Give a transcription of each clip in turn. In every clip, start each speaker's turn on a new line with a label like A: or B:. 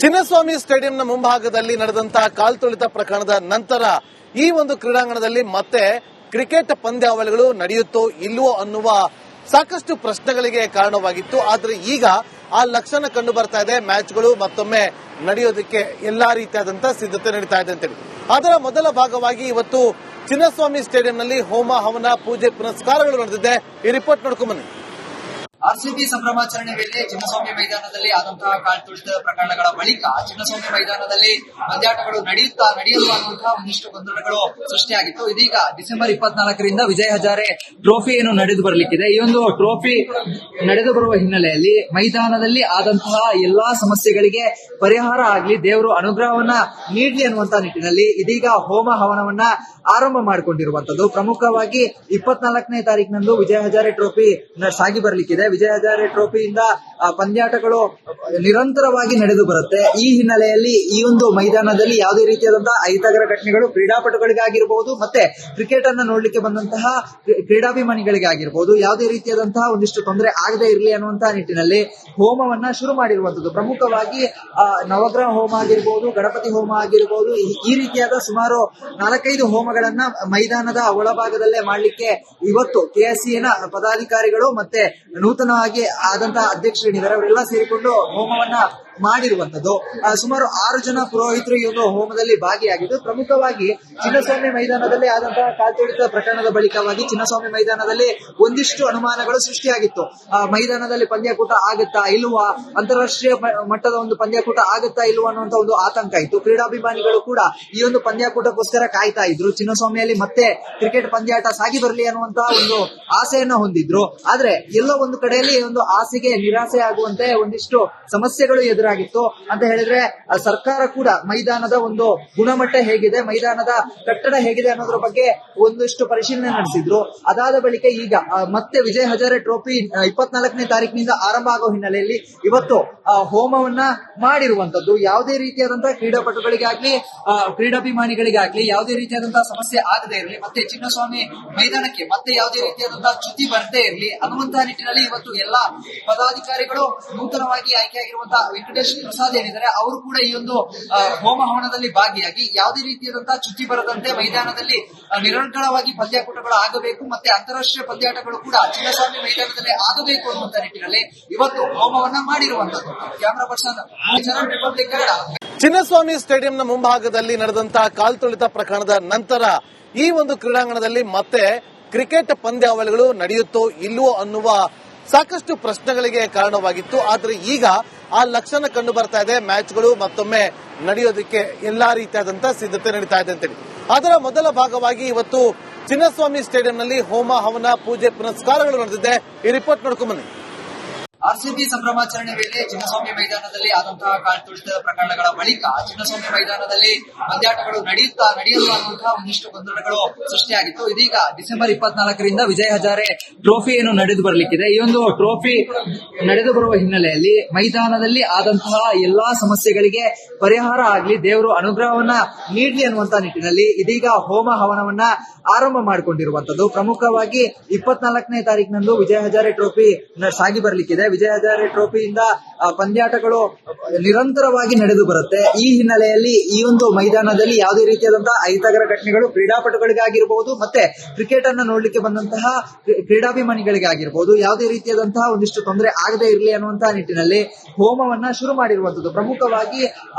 A: ಚಿನ್ನಸ್ವಾಮಿ ಸ್ಟೇಡಿಯಂನ ಮುಂಭಾಗದಲ್ಲಿ ನಡೆದಂತಹ ಕಾಲ್ತುಳಿತ ಪ್ರಕರಣದ ನಂತರ ಈ ಒಂದು ಕ್ರೀಡಾಂಗಣದಲ್ಲಿ ಮತ್ತೆ ಕ್ರಿಕೆಟ್ ಪಂದ್ಯಾವಳಿಗಳು ನಡೆಯುತ್ತೋ ಇಲ್ವೋ ಅನ್ನುವ ಸಾಕಷ್ಟು ಪ್ರಶ್ನೆಗಳಿಗೆ ಕಾರಣವಾಗಿತ್ತು. ಆದರೆ ಈಗ ಆ ಲಕ್ಷಣ ಕಂಡು ಬರ್ತಾ ಇದೆ. ಮ್ಯಾಚ್ಗಳು ಮತ್ತೊಮ್ಮೆ ನಡೆಯೋದಕ್ಕೆ ಎಲ್ಲಾ ರೀತಿಯಾದಂತಹ ಸಿದ್ಧತೆ ನಡೀತಾ ಇದೆ ಅಂತೇಳಿ. ಅದರ ಮೊದಲ ಭಾಗವಾಗಿ ಇವತ್ತು ಚಿನ್ನಸ್ವಾಮಿ ಸ್ಟೇಡಿಯಂನಲ್ಲಿ ಹೋಮ ಹವನ ಪೂಜೆ ಪುನಸ್ಕಾರಗಳು ನಡೆದಿದೆ. ಈ ರಿಪೋರ್ಟ್ ನೋಡ್ಕೊಂಡ್ ಬನ್ನಿ.
B: ಆರ್ಸಿಬಿ ಸಂಭ್ರಮಾಚರಣೆ ವೇಳೆ ಚಿನ್ನಸ್ವಾಮಿ ಮೈದಾನದಲ್ಲಿ ಆದಂತಹ ಕಾಲ್ತುಳಿತ ಪ್ರಕರಣಗಳ ಬಳಿಕ ಚಿನ್ನಸ್ವಾಮಿ ಮೈದಾನದಲ್ಲಿ ಪಂದ್ಯಾಟಗಳು ನಡೆಯಲು ಅನ್ನುವಂತಹ ಒಂದಿಷ್ಟು ಗೊಂದಲಗಳು ಸೃಷ್ಟಿಯಾಗಿತ್ತು. ಇದೀಗ ಡಿಸೆಂಬರ್ 24ರಿಂದ ವಿಜಯ್ ಹಜಾರೆ ಟ್ರೋಫಿ ಏನು ನಡೆದು ಬರಲಿಕ್ಕಿದೆ. ಈ ಒಂದು ಟ್ರೋಫಿ ನಡೆದು ಬರುವ ಹಿನ್ನೆಲೆಯಲ್ಲಿ ಮೈದಾನದಲ್ಲಿ ಆದಂತಹ ಎಲ್ಲಾ ಸಮಸ್ಯೆಗಳಿಗೆ ಪರಿಹಾರ ಆಗಲಿ, ದೇವರು ಅನುಗ್ರಹವನ್ನ ನೀಡಲಿ ಅನ್ನುವಂತಹ ನಿಟ್ಟಿನಲ್ಲಿ ಇದೀಗ ಹೋಮ ಹವನವನ್ನ ಆರಂಭ ಮಾಡಿಕೊಂಡಿರುವಂತದ್ದು. ಪ್ರಮುಖವಾಗಿ 24ನೇ ತಾರೀಕಿನಂದು ವಿಜಯ್ ಹಜಾರೆ ಟ್ರೋಫಿ ಸಾಗಿ ಬರಲಿಕ್ಕಿದೆ. ವಿಜಯ್ ಹಜಾರೆ ಟ್ರೋಫಿಯಿಂದ ಪಂದ್ಯಾಟಗಳು ನಿರಂತರವಾಗಿ ನಡೆದು ಬರುತ್ತೆ. ಈ ಹಿನ್ನೆಲೆಯಲ್ಲಿ ಈ ಒಂದು ಮೈದಾನದಲ್ಲಿ ಯಾವುದೇ ರೀತಿಯಾದಂತಹ ಅಹಿತಕರ ಘಟನೆಗಳು ಕ್ರೀಡಾಪಟುಗಳಿಗಾಗಿರಬಹುದು, ಮತ್ತೆ ಕ್ರಿಕೆಟ್ ಅನ್ನ ನೋಡ್ಲಿಕ್ಕೆ ಬಂದಂತಹ ಕ್ರೀಡಾಭಿಮಾನಿಗಳಿಗೆ ಆಗಿರಬಹುದು, ಯಾವುದೇ ರೀತಿಯಾದಂತಹ ಒಂದಿಷ್ಟು ತೊಂದರೆ ಆಗದೆ ಇರಲಿ ಅನ್ನುವಂತಹ ನಿಟ್ಟಿನಲ್ಲಿ ಹೋಮವನ್ನ ಶುರು ಮಾಡಿರುವಂತದ್ದು. ಪ್ರಮುಖವಾಗಿ ನವಗ್ರಹ ಹೋಮ ಆಗಿರಬಹುದು, ಗಣಪತಿ ಹೋಮ ಆಗಿರಬಹುದು, ಈ ರೀತಿಯಾದ ಸುಮಾರು 4-5 ಹೋಮಗಳನ್ನ ಮೈದಾನದ ಒಳಭಾಗದಲ್ಲೇ ಮಾಡ್ಲಿಕ್ಕೆ ಇವತ್ತು ಕೆಎಸ್ಸಿನ ಪದಾಧಿಕಾರಿಗಳು ಮತ್ತೆ ನೂತನವಾಗಿ ಆದಂತಹ ಅಧ್ಯಕ್ಷರೇನಿದ್ದಾರೆ ಅವರೆಲ್ಲ ಸೇರಿಕೊಂಡು ಹೋಮವನ್ನ ಮಾಡಿರುವಂತದ್ದು. ಸುಮಾರು 6 ಜನ ಪುರೋಹಿತರು ಈ ಒಂದು ಹೋಮದಲ್ಲಿ ಭಾಗಿಯಾಗಿದ್ದು, ಪ್ರಮುಖವಾಗಿ ಚಿನ್ನಸ್ವಾಮಿ ಮೈದಾನದಲ್ಲಿ ಆದಂತಹ ಕಾಲ್ತುಳಿತ ಪ್ರಕರಣದ ಬಳಿಕವಾಗಿ ಚಿನ್ನಸ್ವಾಮಿ ಮೈದಾನದಲ್ಲಿ ಒಂದಿಷ್ಟು ಅನುಮಾನಗಳು ಸೃಷ್ಟಿಯಾಗಿತ್ತು. ಮೈದಾನದಲ್ಲಿ ಪಂದ್ಯಾಕೂಟ ಆಗುತ್ತಾ ಇಲ್ವಾ, ಅಂತಾರಾಷ್ಟ್ರೀಯ ಮಟ್ಟದ ಒಂದು ಪಂದ್ಯಾಕೂಟ ಆಗುತ್ತಾ ಇಲ್ವಾ ಅನ್ನುವಂತ ಒಂದು ಆತಂಕ ಇತ್ತು. ಕ್ರೀಡಾಭಿಮಾನಿಗಳು ಕೂಡ ಈ ಒಂದು ಪಂದ್ಯಾಕೂಟಕ್ಕೋಸ್ಕರ ಕಾಯ್ತಾ ಇದ್ರು. ಚಿನ್ನಸ್ವಾಮಿಯಲ್ಲಿ ಮತ್ತೆ ಕ್ರಿಕೆಟ್ ಪಂದ್ಯಾಟ ಸಾಗಿ ಬರಲಿ ಅನ್ನುವಂತಹ ಒಂದು ಆಸೆಯನ್ನ ಹೊಂದಿದ್ರು. ಆದ್ರೆ ಎಲ್ಲೋ ಒಂದು ಕಡೆಯಲ್ಲಿ ಒಂದು ಆಸೆಗೆ ನಿರಾಸೆ ಆಗುವಂತೆ ಒಂದಿಷ್ಟು ಸಮಸ್ಯೆಗಳು ಎದುರಾಗಿತ್ತು ಅಂತ ಹೇಳಿದ್ರೆ, ಸರ್ಕಾರ ಕೂಡ ಮೈದಾನದ ಒಂದು ಗುಣಮಟ್ಟ ಹೇಗಿದೆ, ಮೈದಾನದ ಕಟ್ಟಡ ಹೇಗಿದೆ ಅನ್ನೋದ್ರ ಬಗ್ಗೆ ಒಂದಿಷ್ಟು ಪರಿಶೀಲನೆ ನಡೆಸಿದ್ರು. ಅದಾದ ಬಳಿಕ ಈಗ ಮತ್ತೆ ವಿಜಯ್ ಹಜಾರೆ ಟ್ರೋಫಿ 24ನೇ ತಾರೀಕಿನಿಂದ ಆರಂಭ ಆಗೋ ಹಿನ್ನೆಲೆಯಲ್ಲಿ ಇವತ್ತು ಹೋಮವನ್ನ ಮಾಡಿರುವಂತದ್ದು. ಯಾವುದೇ ರೀತಿಯಾದಂತಹ ಕ್ರೀಡಾಪಟುಗಳಿಗಾಗ್ಲಿ ಕ್ರೀಡಾಭಿಮಾನಿಗಳಿಗಾಗ್ಲಿ ಯಾವುದೇ ರೀತಿಯಾದಂತಹ ಸಮಸ್ಯೆ ಆಗದೆ ಇರಲಿ, ಮತ್ತೆ ಚಿನ್ನಸ್ವಾಮಿ ಮೈದಾನಕ್ಕೆ ಮತ್ತೆ ಯಾವುದೇ ರೀತಿಯಾದಂತಹ ಚ್ಯುತಿ ಬರದೇ ಇರಲಿ ಅನ್ನುವಂತಹ ನಿಟ್ಟಿನಲ್ಲಿ ಇವತ್ತು ಎಲ್ಲಾ ಪದಾಧಿಕಾರಿಗಳು ನೂತನವಾಗಿ ಆಯ್ಕೆಯಾಗಿರುವಂತಹ ವೆಂಕಟೇಶ್ ಪ್ರಸಾದ್ ಏನಿದ್ದಾರೆ ಅವರು ಕೂಡ ಈ ಒಂದು ಹೋಮ ಹವನದಲ್ಲಿ ಭಾಗಿಯಾಗಿ ಯಾವುದೇ ರೀತಿಯಾದಂತಹ ಚ್ಯುತಿ ಬರದಂತೆ ಮೈದಾನದಲ್ಲಿ ನಿರಂತರವಾಗಿ ಪಂದ್ಯಾಕೂಟಗಳು ಆಗಬೇಕು, ಮತ್ತೆ ಅಂತಾರಾಷ್ಟ್ರೀಯ ಪಂದ್ಯಾಟಗಳು ಕೂಡ ಚಿನ್ನಸ್ವಾಮಿ ಮೈದಾನದಲ್ಲಿ ಆಗಬೇಕು ಅನ್ನುವಂತ ನಿಟ್ಟಿನಲ್ಲಿ ಇವತ್ತು ಹೋಮವನ್ನ ಮಾಡಿರುವಂತದ್ದು. Camera person Republic Kannada.
A: Chinnaswamy ಸ್ಟೇಡಿಯಂನ ಮುಂಭಾಗದಲ್ಲಿ ನಡೆದಂತಹ ಕಾಲ್ತುಳಿತ ಪ್ರಕರಣದ ನಂತರ ಈ ಒಂದು ಕ್ರೀಡಾಂಗಣದಲ್ಲಿ ಮತ್ತೆ ಕ್ರಿಕೆಟ್ ಪಂದ್ಯಾವಳಿಗಳು ನಡೆಯುತ್ತೋ ಇಲ್ವೋ ಅನ್ನುವ ಸಾಕಷ್ಟು ಪ್ರಶ್ನೆಗಳಿಗೆ ಕಾರಣವಾಗಿತ್ತು. ಆದರೆ ಈಗ ಆ ಲಕ್ಷಣ ಕಂಡು ಬರ್ತಾ ಇದೆ. ಮ್ಯಾಚ್ಗಳು ಮತ್ತೊಮ್ಮೆ ನಡೆಯೋದಕ್ಕೆ ಎಲ್ಲಾ ರೀತಿಯಾದಂತಹ ಸಿದ್ಧತೆ ನಡೀತಾ ಇದೆ ಅಂತೇಳಿ. ಅದರ ಮೊದಲ ಭಾಗವಾಗಿ ಇವತ್ತು ಚಿನ್ನಸ್ವಾಮಿ ಸ್ಟೇಡಿಯಂನಲ್ಲಿ ಹೋಮ ಹವನ ಪೂಜೆ ಪುನಸ್ಕಾರಗಳು ನಡೆದಿದೆ. ಈ ರಿಪೋರ್ಟ್ ನೋಡ್ಕೊಂಡ್ ಬನ್ನಿ.
B: ಆರ್ಸಿಬಿ ಸಂಭ್ರಮಾಚರಣೆ ವೇಳೆ ಚಿನ್ನಸ್ವಾಮಿ ಮೈದಾನದಲ್ಲಿ ಆದಂತಹ ಕಾಲ್ತುಳಿತ ಪ್ರಕರಣಗಳ ಬಳಿಕ ಚಿನ್ನಸ್ವಾಮಿ ಮೈದಾನದಲ್ಲಿ ಪಂದ್ಯಾಟಗಳು ನಡೆಯಲು ಅನ್ನುವಂತಹ ಒಂದಿಷ್ಟು ಗೊಂದಲಗಳು ಸೃಷ್ಟಿಯಾಗಿತ್ತು. ಇದೀಗ ಡಿಸೆಂಬರ್ 24ರಿಂದ ವಿಜಯ್ ಹಜಾರೆ ಟ್ರೋಫಿ ಏನು ನಡೆದು ಬರಲಿಕ್ಕಿದೆ. ಈ ಒಂದು ಟ್ರೋಫಿ ನಡೆದು ಬರುವ ಹಿನ್ನೆಲೆಯಲ್ಲಿ ಮೈದಾನದಲ್ಲಿ ಆದಂತಹ ಎಲ್ಲಾ ಸಮಸ್ಯೆಗಳಿಗೆ ಪರಿಹಾರ ಆಗಲಿ, ದೇವರು ಅನುಗ್ರಹವನ್ನ ನೀಡಲಿ ಅನ್ನುವಂತಹ ನಿಟ್ಟಿನಲ್ಲಿ ಇದೀಗ ಹೋಮ ಹವನವನ್ನ ಆರಂಭ ಮಾಡಿಕೊಂಡಿರುವಂತದ್ದು. ಪ್ರಮುಖವಾಗಿ 24ನೇ ತಾರೀಕಿನಂದು ವಿಜಯ್ ಹಜಾರೆ ಟ್ರೋಫಿ ಸಾಗಿ ಬರಲಿಕ್ಕಿದೆ. ವಿಜಯ್ ಹಜಾರೆ ಟ್ರೋಫಿಯಿಂದ ಪಂದ್ಯಾಟಗಳು ನಿರಂತರವಾಗಿ ನಡೆದು ಬರುತ್ತೆ. ಈ ಹಿನ್ನೆಲೆಯಲ್ಲಿ ಈ ಒಂದು ಮೈದಾನದಲ್ಲಿ ಯಾವುದೇ ರೀತಿಯಾದಂತಹ ಅಹಿತಕರ ಘಟನೆಗಳು ಕ್ರೀಡಾಪಟುಗಳಿಗಾಗಿರಬಹುದು, ಮತ್ತೆ ಕ್ರಿಕೆಟ್ ಅನ್ನ ನೋಡ್ಲಿಕ್ಕೆ ಬಂದಂತಹ ಕ್ರೀಡಾಭಿಮಾನಿಗಳಿಗೆ ಆಗಿರಬಹುದು, ಯಾವುದೇ ರೀತಿಯಾದಂತಹ ಒಂದಿಷ್ಟು ತೊಂದರೆ ಆಗದೆ ಇರಲಿ ಅನ್ನುವಂತಹ ನಿಟ್ಟಿನಲ್ಲಿ ಹೋಮವನ್ನ ಶುರು ಮಾಡಿರುವಂತದ್ದು. ಪ್ರಮುಖವಾಗಿ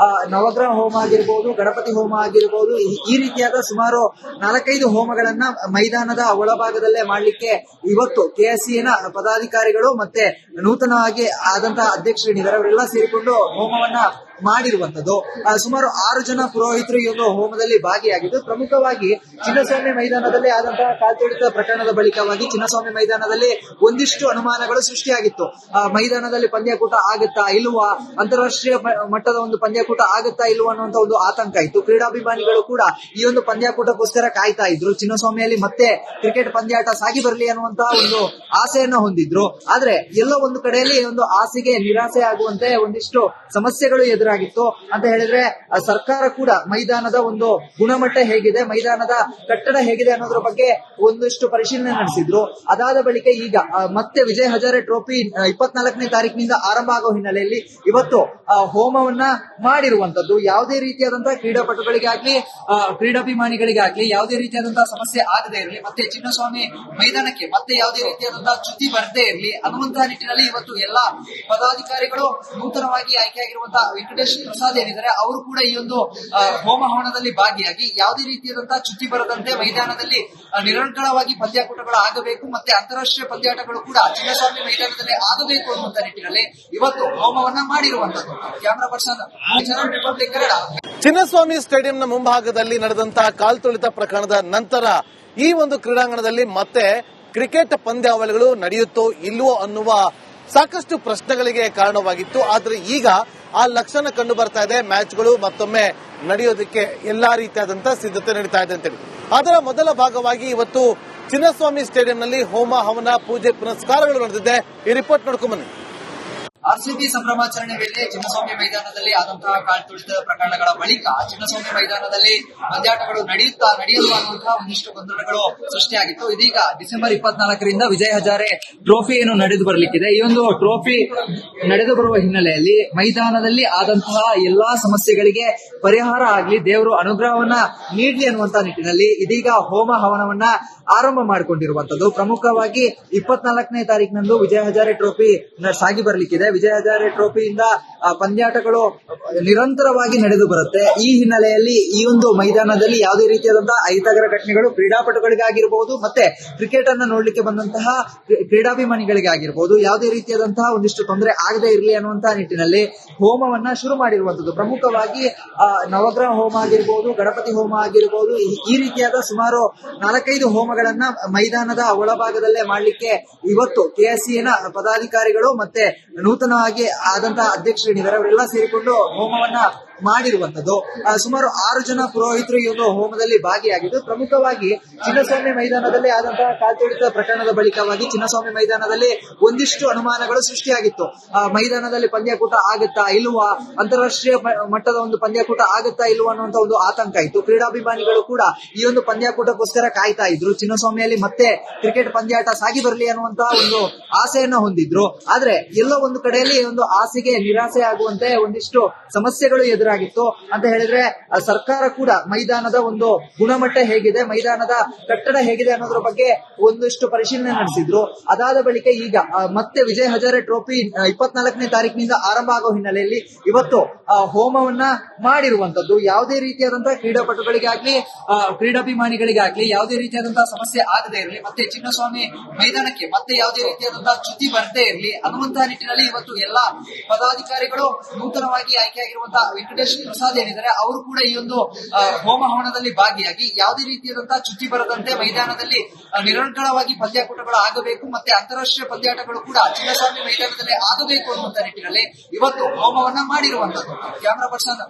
B: ನವಗ್ರಹ ಹೋಮ ಆಗಿರಬಹುದು, ಗಣಪತಿ ಹೋಮ ಆಗಿರಬಹುದು, ಈ ರೀತಿಯಾದ ಸುಮಾರು 4-5 ಹೋಮಗಳನ್ನ ಮೈದಾನದ ಒಳಭಾಗದಲ್ಲೇ ಮಾಡ್ಲಿಕ್ಕೆ ಇವತ್ತು ಕೆಎಸ್ಸಿನ ಪದಾಧಿಕಾರಿಗಳು ಮತ್ತೆ ನೂತನವಾಗಿ ಆದಂತಹ ಅಧ್ಯಕ್ಷರೇನಿದ್ದಾರೆ ಅವರೆಲ್ಲ ಸೇರಿಕೊಂಡು ಹೋಮವನ್ನ ಮಾಡಿರುವಂತದ್ದು. ಸುಮಾರು 6 ಜನ ಪುರೋಹಿತರು ಈ ಒಂದು ಹೋಮದಲ್ಲಿ ಭಾಗಿಯಾಗಿದ್ದು, ಪ್ರಮುಖವಾಗಿ ಚಿನ್ನಸ್ವಾಮಿ ಮೈದಾನದಲ್ಲಿ ಆದಂತಹ ಕಾಲ್ತುಳಿತ ಪ್ರಕರಣದ ಬಳಿಕವಾಗಿ ಚಿನ್ನಸ್ವಾಮಿ ಮೈದಾನದಲ್ಲಿ ಒಂದಿಷ್ಟು ಅನುಮಾನಗಳು ಸೃಷ್ಟಿಯಾಗಿತ್ತು. ಮೈದಾನದಲ್ಲಿ ಪಂದ್ಯಾಕೂಟ ಆಗುತ್ತಾ ಇಲ್ವಾ, ಅಂತಾರಾಷ್ಟ್ರೀಯ ಮಟ್ಟದ ಒಂದು ಪಂದ್ಯಾಕೂಟ ಆಗುತ್ತಾ ಇಲ್ವಾ ಅನ್ನುವಂತ ಒಂದು ಆತಂಕ ಇತ್ತು. ಕ್ರೀಡಾಭಿಮಾನಿಗಳು ಕೂಡ ಈ ಒಂದು ಪಂದ್ಯಾಕೂಟಕ್ಕೋಸ್ಕರ ಕಾಯ್ತಾ ಇದ್ರು. ಚಿನ್ನಸ್ವಾಮಿಯಲ್ಲಿ ಮತ್ತೆ ಕ್ರಿಕೆಟ್ ಪಂದ್ಯಾಟ ಸಾಗಿ ಬರಲಿ ಅನ್ನುವಂತಹ ಒಂದು ಆಸೆಯನ್ನ ಹೊಂದಿದ್ರು. ಆದ್ರೆ ಎಲ್ಲೋ ಒಂದು ಕಡೆಯಲ್ಲಿ ಒಂದು ಆಸೆಗೆ ನಿರಾಸೆ ಆಗುವಂತೆ ಒಂದಿಷ್ಟು ಸಮಸ್ಯೆಗಳು ಎದುರಾಗಿತ್ತು ಅಂತ ಹೇಳಿದ್ರೆ ಸರ್ಕಾರ ಕೂಡ ಮೈದಾನದ ಒಂದು ಗುಣಮಟ್ಟ ಹೇಗಿದೆ, ಮೈದಾನದ ಕಟ್ಟಡ ಹೇಗಿದೆ ಅನ್ನೋದ್ರ ಬಗ್ಗೆ ಒಂದಷ್ಟು ಪರಿಶೀಲನೆ ನಡೆಸಿದ್ರು. ಅದಾದ ಬಳಿಕ ಈಗ ಮತ್ತೆ ವಿಜಯ್ ಹಜಾರೆ ಟ್ರೋಫಿ 24ನೇ ತಾರೀಕಿನಿಂದ ಆರಂಭ ಆಗೋ ಹಿನ್ನೆಲೆಯಲ್ಲಿ ಇವತ್ತು ಹೋಮವನ್ನ ಮಾಡಿರುವಂತದ್ದು. ಯಾವುದೇ ರೀತಿಯಾದಂತಹ ಕ್ರೀಡಾಪಟುಗಳಿಗಾಗ್ಲಿ ಕ್ರೀಡಾಭಿಮಾನಿಗಳಿಗಾಗ್ಲಿ ಯಾವುದೇ ರೀತಿಯಾದಂತಹ ಸಮಸ್ಯೆ ಆಗದೆ ಇರಲಿ, ಮತ್ತೆ ಚಿನ್ನಸ್ವಾಮಿ ಮೈದಾನಕ್ಕೆ ಮತ್ತೆ ಯಾವುದೇ ರೀತಿಯಾದಂತಹ ಚ್ಯುತಿ ಬರದೇ ಇರಲಿ ಅನ್ನುವಂತಹ ನಿಟ್ಟಿನಲ್ಲಿ ಇವತ್ತು ಎಲ್ಲಾ ಪದಾಧಿಕಾರಿಗಳು ನೂತನವಾಗಿ ಆಯ್ಕೆಯಾಗಿರುವಂತಹ ವೆಂಕಟೇಶ್ ಪ್ರಸಾದ್ ಏನಿದ್ದಾರೆ ಅವರು ಕೂಡ ಈ ಒಂದು ಹೋಮ ಹವನದಲ್ಲಿ ಭಾಗಿಯಾಗಿ ಯಾವುದೇ ರೀತಿಯಾದಂತಹ ಚ್ಯುತಿ ಬರದಂತೆ ಮೈದಾನದಲ್ಲಿ ನಿರಂತರವಾಗಿ ಪಂದ್ಯಾಕೂಟಗಳು ಆಗಬೇಕು, ಮತ್ತೆ ಅಂತಾರಾಷ್ಟ್ರೀಯ ಪಂದ್ಯಾಟಗಳು ಕೂಡ ಚಿನ್ನಸ್ವಾಮಿ ಮೈದಾನದಲ್ಲಿ ಆಗಬೇಕು ಅನ್ನುವಂತ ನಿಟ್ಟಿನಲ್ಲಿ ಇವತ್ತು ಹೋಮವನ್ನ ಮಾಡಿರುವಂತದ್ದು. Camera person Republic Kannada.
A: Chinnaswamy ಸ್ಟೇಡಿಯಂನ ಮುಂಭಾಗದಲ್ಲಿ ನಡೆದಂತಹ ಕಾಲ್ತುಳಿತ ಪ್ರಕರಣದ ನಂತರ ಈ ಒಂದು ಕ್ರೀಡಾಂಗಣದಲ್ಲಿ ಮತ್ತೆ ಕ್ರಿಕೆಟ್ ಪಂದ್ಯಾವಳಿಗಳು ನಡೆಯುತ್ತೋ ಇಲ್ವೋ ಅನ್ನುವ ಸಾಕಷ್ಟು ಪ್ರಶ್ನೆಗಳಿಗೆ ಕಾರಣವಾಗಿತ್ತು. ಆದ್ರೆ ಈಗ ಆ ಲಕ್ಷಣ ಕಂಡು ಬರ್ತಾ ಇದೆ. ಮ್ಯಾಚ್ಗಳು ಮತ್ತೊಮ್ಮೆ ನಡೆಯೋದಕ್ಕೆ ಎಲ್ಲಾ ರೀತಿಯಾದಂತಹ ಸಿದ್ಧತೆ ನಡೀತಾ ಇದೆ ಅಂತೇಳಿ. ಅದರ ಮೊದಲ ಭಾಗವಾಗಿ ಇವತ್ತು ಚಿನ್ನಸ್ವಾಮಿ ಸ್ಟೇಡಿಯಂನಲ್ಲಿ ಹೋಮ ಹವನ ಪೂಜೆ ಪುನಸ್ಕಾರಗಳು ನಡೆದಿದೆ. ಈ ರಿಪೋರ್ಟ್ ನೋಡ್ಕೊಂಡ್ ಬನ್ನಿ.
B: ಆರ್ಸಿಬಿ ಸಂಭ್ರಮಾಚರಣೆ ವೇಳೆ ಚಿನ್ನಸ್ವಾಮಿ ಮೈದಾನದಲ್ಲಿ ಆದಂತಹ ಕಾಲ್ತುಳಿತ ಪ್ರಕರಣಗಳ ಬಳಿಕ ಚಿನ್ನಸ್ವಾಮಿ ಮೈದಾನದಲ್ಲಿ ಪಂದ್ಯಾಟಗಳು ನಡೆಯಲು ಅನ್ನುವಂತಹ ಒಂದಿಷ್ಟು ಗೊಂದಲಗಳು ಸೃಷ್ಟಿಯಾಗಿತ್ತು. ಇದೀಗ ಡಿಸೆಂಬರ್ 24ರಿಂದ ವಿಜಯ್ ಹಜಾರೆ ಟ್ರೋಫಿ ಏನು ನಡೆದು ಬರಲಿಕ್ಕಿದೆ. ಈ ಒಂದು ಟ್ರೋಫಿ ನಡೆದು ಬರುವ ಹಿನ್ನೆಲೆಯಲ್ಲಿ ಮೈದಾನದಲ್ಲಿ ಆದಂತಹ ಎಲ್ಲಾ ಸಮಸ್ಯೆಗಳಿಗೆ ಪರಿಹಾರ ಆಗ್ಲಿ, ದೇವರು ಅನುಗ್ರಹವನ್ನ ನೀಡಲಿ ಅನ್ನುವಂತಹ ನಿಟ್ಟಿನಲ್ಲಿ ಇದೀಗ ಹೋಮ ಹವನವನ್ನ ಆರಂಭ ಮಾಡಿಕೊಂಡಿರುವಂತದ್ದು. ಪ್ರಮುಖವಾಗಿ 24ನೇ ತಾರೀಕಿನಂದು ವಿಜಯ್ ಹಜಾರೆ ಟ್ರೋಫಿ ಸಾಗಿ ಬರಲಿಕ್ಕಿದೆ. ವಿಜಯ್ ಹಜಾರೆ ಟ್ರೋಫಿಯಿಂದ ಪಂದ್ಯಾಟಗಳು ನಿರಂತರವಾಗಿ ನಡೆದು ಬರುತ್ತೆ. ಈ ಹಿನ್ನೆಲೆಯಲ್ಲಿ ಈ ಒಂದು ಮೈದಾನದಲ್ಲಿ ಯಾವುದೇ ರೀತಿಯಾದಂತಹ ಅಹಿತಕರ ಘಟನೆಗಳು ಕ್ರೀಡಾಪಟುಗಳಿಗಾಗಿರಬಹುದು, ಮತ್ತೆ ಕ್ರಿಕೆಟ್ ಅನ್ನ ನೋಡ್ಲಿಕ್ಕೆ ಬಂದಂತಹ ಕ್ರೀಡಾಭಿಮಾನಿಗಳಿಗಾಗಿರ್ಬೋದು ಯಾವುದೇ ರೀತಿಯಾದಂತಹ ಒಂದಿಷ್ಟು ತೊಂದರೆ ಆಗದೆ ಇರಲಿ ಅನ್ನುವಂತಹ ನಿಟ್ಟಿನಲ್ಲಿ ಹೋಮವನ್ನ ಶುರು ಮಾಡಿರುವಂತದ್ದು. ಪ್ರಮುಖವಾಗಿ ನವಗ್ರಹ ಹೋಮ ಆಗಿರ್ಬೋದು, ಗಣಪತಿ ಹೋಮ ಆಗಿರ್ಬೋದು, ಈ ರೀತಿಯಾದ ಸುಮಾರು 4-5 ಹೋಮಗಳನ್ನ ಮೈದಾನದ ಒಳಭಾಗದಲ್ಲೇ ಮಾಡ್ಲಿಕ್ಕೆ ಇವತ್ತು ಕೆಎಸ್ಸಿನ ಪದಾಧಿಕಾರಿಗಳು ಮತ್ತೆ ನೂತನವಾಗಿ ಆದಂತಹ ಅಧ್ಯಕ್ಷರೇನಿದ್ದಾರೆ ಅವರೆಲ್ಲ ಸೇರಿಕೊಂಡು ಹೋಮವನ್ನ ಮಾಡಿರುವಂತದ್ದು. ಸುಮಾರು 6 ಜನ ಪುರೋಹಿತರು ಈ ಒಂದು ಹೋಮದಲ್ಲಿ ಭಾಗಿಯಾಗಿದ್ದು, ಪ್ರಮುಖವಾಗಿ ಚಿನ್ನಸ್ವಾಮಿ ಮೈದಾನದಲ್ಲಿ ಆದಂತಹ ಕಾಲ್ತುಳಿತ ಪ್ರಕರಣದ ಬಳಿಕವಾಗಿ ಚಿನ್ನಸ್ವಾಮಿ ಮೈದಾನದಲ್ಲಿ ಒಂದಿಷ್ಟು ಅನುಮಾನಗಳು ಸೃಷ್ಟಿಯಾಗಿತ್ತು. ಮೈದಾನದಲ್ಲಿ ಪಂದ್ಯಾಕೂಟ ಆಗುತ್ತಾ ಇಲ್ವಾ, ಅಂತಾರಾಷ್ಟ್ರೀಯ ಮಟ್ಟದ ಒಂದು ಪಂದ್ಯಾಕೂಟ ಆಗುತ್ತಾ ಇಲ್ವಾ ಅನ್ನುವಂತ ಒಂದು ಆತಂಕ ಇತ್ತು. ಕ್ರೀಡಾಭಿಮಾನಿಗಳು ಕೂಡ ಈ ಒಂದು ಪಂದ್ಯಾಕೂಟಕ್ಕೋಸ್ಕರ ಕಾಯ್ತಾ ಇದ್ರು. ಚಿನ್ನಸ್ವಾಮಿಯಲ್ಲಿ ಮತ್ತೆ ಕ್ರಿಕೆಟ್ ಪಂದ್ಯಾಟ ಸಾಗಿ ಬರಲಿ ಅನ್ನುವಂತಹ ಒಂದು ಆಸೆಯನ್ನ ಹೊಂದಿದ್ರು. ಆದ್ರೆ ಎಲ್ಲೋ ಒಂದು ಕಡೆಯಲ್ಲಿ ಒಂದು ಆಸೆಗೆ ನಿರಾಸೆ ಆಗುವಂತೆ ಒಂದಿಷ್ಟು ಸಮಸ್ಯೆಗಳು ಎದುರಾಗಿತ್ತು ಅಂತ ಹೇಳಿದ್ರೆ ಸರ್ಕಾರ ಕೂಡ ಮೈದಾನದ ಒಂದು ಗುಣಮಟ್ಟ ಹೇಗಿದೆ, ಮೈದಾನದ ಕಟ್ಟಡ ಹೇಗಿದೆ ಅನ್ನೋದ್ರ ಬಗ್ಗೆ ಒಂದಷ್ಟು ಪರಿಶೀಲನೆ ನಡೆಸಿದ್ರು. ಅದಾದ ಬಳಿಕ ಈಗ ಮತ್ತೆ ವಿಜಯ್ ಹಜಾರೆ ಟ್ರೋಫಿ 24ನೇ ತಾರೀಕಿನಿಂದ ಆರಂಭ ಆಗೋ ಹಿನ್ನೆಲೆಯಲ್ಲಿ ಇವತ್ತು ಹೋಮವನ್ನ ಮಾಡಿರುವಂತದ್ದು. ಯಾವುದೇ ರೀತಿಯಾದಂತಹ ಕ್ರೀಡಾಪಟುಗಳಿಗಾಗ್ಲಿ ಕ್ರೀಡಾಭಿಮಾನಿಗಳಿಗಾಗ್ಲಿ ಯಾವುದೇ ರೀತಿಯಾದಂತಹ ಸಮಸ್ಯೆ ಆಗದೆ ಇರಲಿ, ಮತ್ತೆ ಚಿನ್ನಸ್ವಾಮಿ ಮೈದಾನಕ್ಕೆ ಮತ್ತೆ ಯಾವುದೇ ರೀತಿಯಾದಂತಹ ಚ್ಯುತಿ ಬರದೇ ಇರಲಿ ಅನ್ನುವಂತಹ ನಿಟ್ಟಿನಲ್ಲಿ ಇವತ್ತು ಎಲ್ಲಾ ಪದಾಧಿಕಾರಿಗಳು ನೂತನವಾಗಿ ಆಯ್ಕೆಯಾಗಿರುವಂತಹ ವೆಂಕಟೇಶ್ ಪ್ರಸಾದ್ ಏನಿದ್ದಾರೆ ಅವರು ಕೂಡ ಈ ಒಂದು ಹೋಮ ಹವನದಲ್ಲಿ ಭಾಗಿಯಾಗಿ ಯಾವುದೇ ರೀತಿಯಾದಂತಹ ಚ್ಯುತಿ ಬರದಂತೆ ಮೈದಾನದಲ್ಲಿ ನಿರಂತರವಾಗಿ ಪಂದ್ಯಾಕೂಟಗಳು ಆಗಬೇಕು, ಮತ್ತೆ ಅಂತಾರಾಷ್ಟ್ರೀಯ ಪಂದ್ಯಾಟಗಳು ಕೂಡ ಚಿನ್ನಸ್ವಾಮಿ ಮೈದಾನದಲ್ಲಿ ಆಗಬೇಕು ಅನ್ನುವಂತ ನಿಟ್ಟಿನಲ್ಲಿ ಇವತ್ತು ಹೋಮವನ್ನ ಮಾಡಿರುವಂತದ್ದು. Camera person